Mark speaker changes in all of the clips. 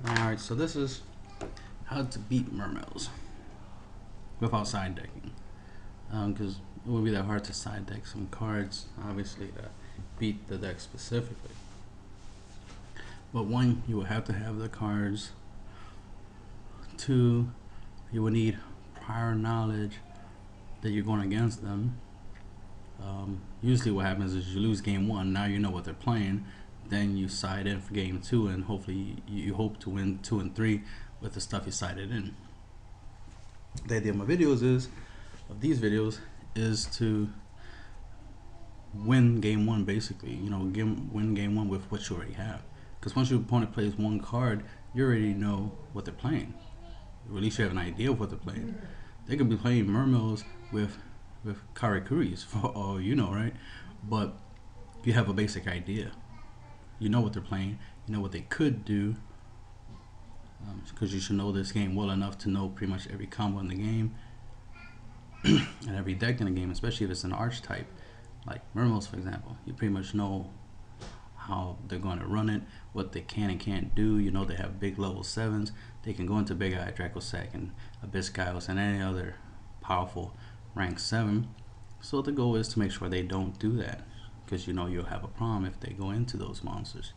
Speaker 1: Alright, so this is how to beat Mermails without side decking. Because it would be that hard to side deck some cards, obviously, to beat the deck specifically. But one, you will have to have the cards. Two, you will need prior knowledge that you're going against them. Usually what happens is you lose game one, now you know what they're playing, then you side in for game two, and hopefully you hope to win 2 and 3 with the stuff you sided in. The idea of my videos these videos is to win game one, basically, win game one with what you already have. Because once your opponent plays one card, you already know what they're playing. Or at least you have an idea of what they're playing. They could be playing Mermails with Karikuris, for all you know, right? But you have a basic idea. You know what they're playing. You know what they could do. Because you should know this game well enough to know pretty much every combo in the game and every deck in the game, especially if it's an archetype like Mermails, for example. You pretty much know how they're going to run it, what they can and can't do. You know they have big level 7s. They can go into Big Eye, Dracossack, and Abyssgios, and any other powerful rank 7. So the goal is to make sure they don't do that, because you know you'll have a problem if they go into those monsters.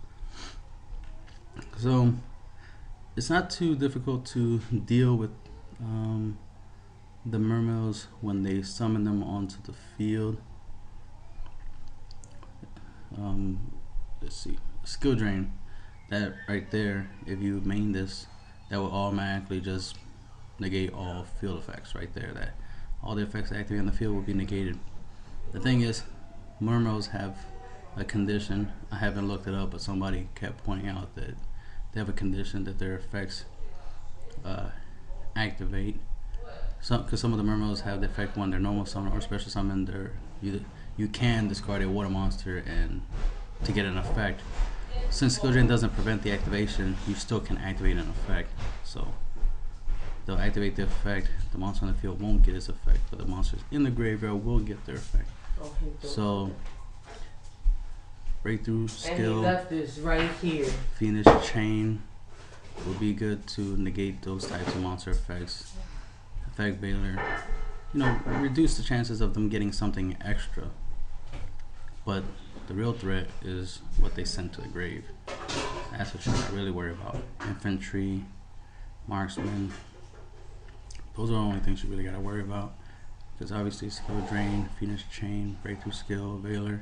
Speaker 1: So it's not too difficult to deal with the Mermails when they summon them onto the field. Let's see, skill drain, that right there, if you main this, that will automatically just negate all field effects right there. That all the effects activated on the field will be negated. The thing is, Mermails have a condition. I haven't looked it up, but somebody kept pointing out that they have a condition that their effects activate. Because some of the Mermails have the effect when they're normal summon or special summon, you can discard a water monster and to get an effect. Since skill drain doesn't prevent the activation, you still can activate an effect. So they'll activate the effect. The monster on the field won't get its effect, but the monsters in the graveyard will get their effect. So breakthrough skill,
Speaker 2: and he left this right here.
Speaker 1: Phoenix Chain will be good to negate those types of monster effects. Effect Veiler, reduce the chances of them getting something extra. But the real threat is what they send to the grave. That's what you gotta really worry about. Infantry, Marksman, those are the only things you really gotta worry about. Because obviously skill drain, Phoenix Chain, breakthrough skill, Veiler,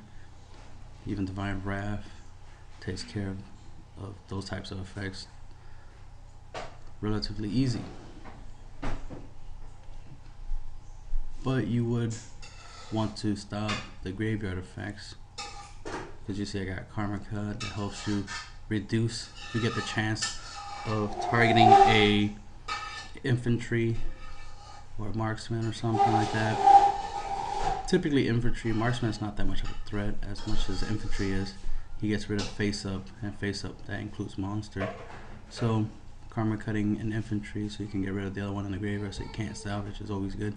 Speaker 1: even Divine Wrath takes care of those types of effects relatively easy. But you would want to stop the graveyard effects, because you see I got Karma Cut that helps you reduce, you get the chance of targeting a infantry or a marksman or something like that. Typically infantry, marksman is not that much of a threat as much as infantry is. He gets rid of face up, and face up that includes monster. So Karma Cutting an infantry so you can get rid of the other one in the graveyard so you can't salvage is always good.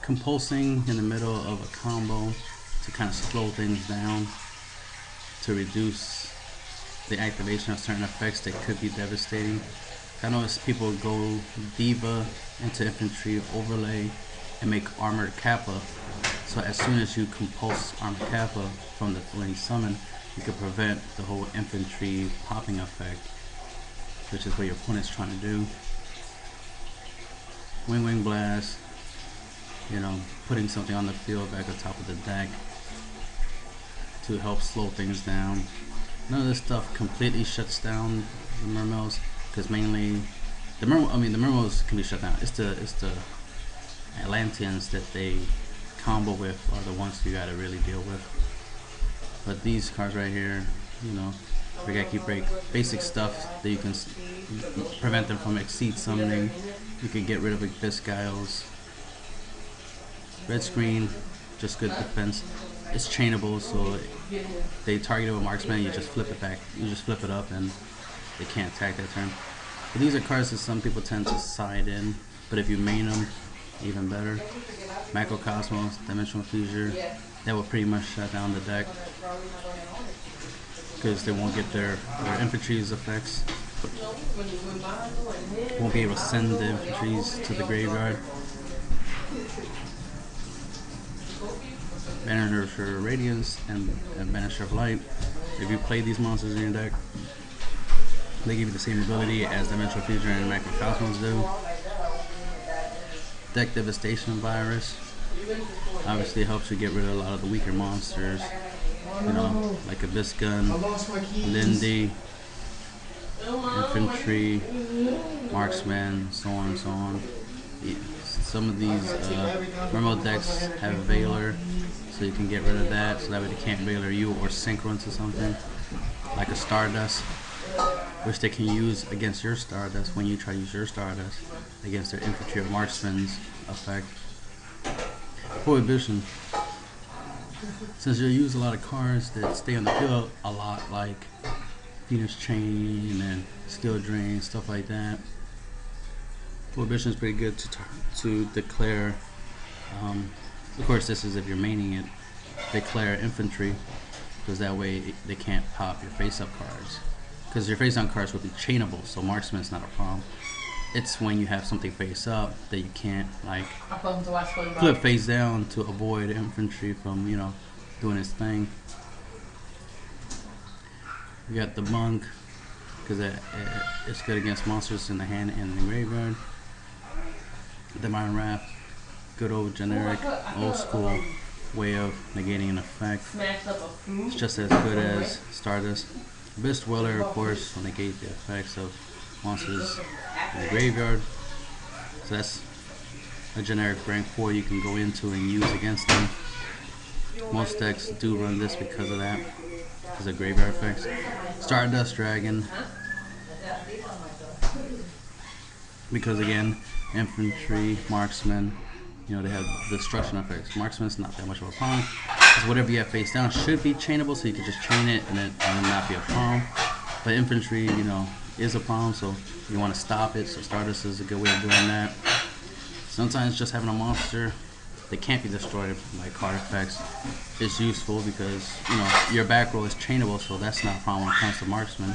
Speaker 1: Compulsing in the middle of a combo to kind of slow things down, to reduce the activation of certain effects that could be devastating. I notice people go Diva into infantry overlay and make Armored Kappa, so as soon as you compulse Armored Kappa from when you summon, you can prevent the whole infantry popping effect, which is what your opponent's trying to do. Wing Blast, putting something on the field back on top of the deck to help slow things down. None of this stuff completely shuts down the Mermails, because mainly the Mermails can be shut down. It's the Atlanteans that they combo with are the ones you gotta really deal with. But these cards right here, Regeki Break, basic stuff that you can prevent them from exceed summoning. You can get rid of Abyssgios. Red screen, just good defense. It's chainable, so they target it with marksman, you just flip it back. You just flip it up and they can't attack that turn. But these are cards that some people tend to side in, but if you main them, even better. Macrocosmos, Dimensional Fusion, that will pretty much shut down the deck. because they won't get their infantry's effects. Won't be able to send the infantries to the graveyard. Banisher for Radiance and Banisher of Light. If you play these monsters in your deck, they give you the same ability as Dimensional Future and Macro Cosmos do. Deck Devastation Virus obviously helps you get rid of a lot of the weaker monsters, you know, like Abyss Gun, Lindy, Infantry, Marksman, so on and so on. Some of these Mermail decks have Veiler, so you can get rid of that, so that way they can't Veiler you or synchro into something, like a Stardust, which they can use against your Stardust when you try to use your Stardust against their Infantry or Marksman's effect. Prohibition. Since you use a lot of cards that stay on the field a lot, like Venus Chain and Skill Drain, stuff like that, Prohibition is pretty good to declare. Of course, this is if you're maining it. Declare Infantry, because that way they can't pop your face-up cards. Because your face-up cards will be chainable, so Marksman's not a problem. It's when you have something face up that you can't like flip face down to avoid Infantry from, you know, doing its thing. We got the Monk, because it's good against monsters in the hand and in the graveyard. The Divine Wrath, good old generic, old school way of negating an effect. It's just as good as Stardust. Abyss Dweller, of course, will negate the effects of monsters in the graveyard. So that's a generic rank 4 you can go into and use against them. Most decks do run this because of that, because of graveyard effects. Stardust Dragon, because again, Infantry, Marksman, you know, they have destruction effects. Marksman's not that much of a problem, because whatever you have face down should be chainable, so you can just chain it and it will not be a problem. But Infantry, you know, is a problem, so you want to stop it, so Stardust is a good way of doing that. Sometimes just having a monster that can't be destroyed by card effects is useful, because, you know, your back row is chainable, so that's not a problem when it comes to Marksman.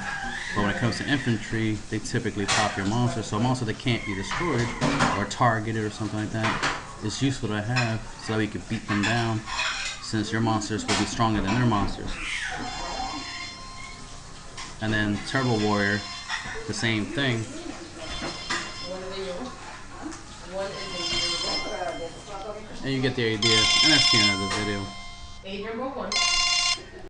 Speaker 1: But when it comes to Infantry, they typically pop your monster, so a monster that can't be destroyed or targeted or something like that, it's useful to have, so that we can beat them down, since your monsters will be stronger than their monsters. And then Turbo Warrior, the same thing. And you get the idea, and that's the end of the video.